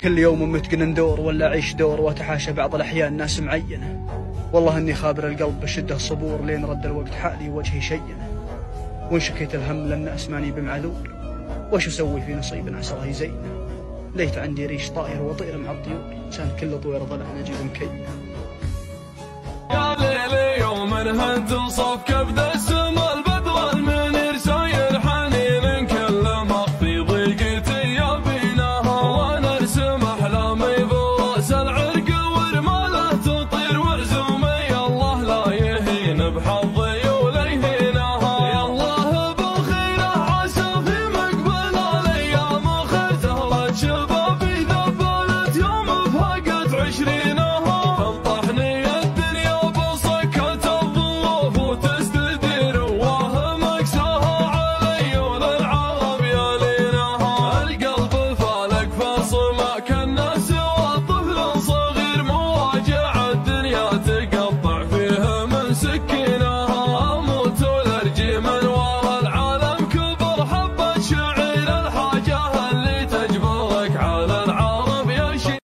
كل يوم متقن دور ولا أعيش دور، وأتحاشى بعض الأحيان ناس معينة. والله إني خابر القلب بشده صبور، لين رد الوقت حالي وجهي شينه. وإن شكيت الهم للناس ماني بمعذور، وش أسوي في نصيب عسى الله يزينه. ليت عندي ريش طائر وطير مع الطيور، كان كل طوير ضلع نجيب مكينه. يا ليلي يوم انها تنصف كبد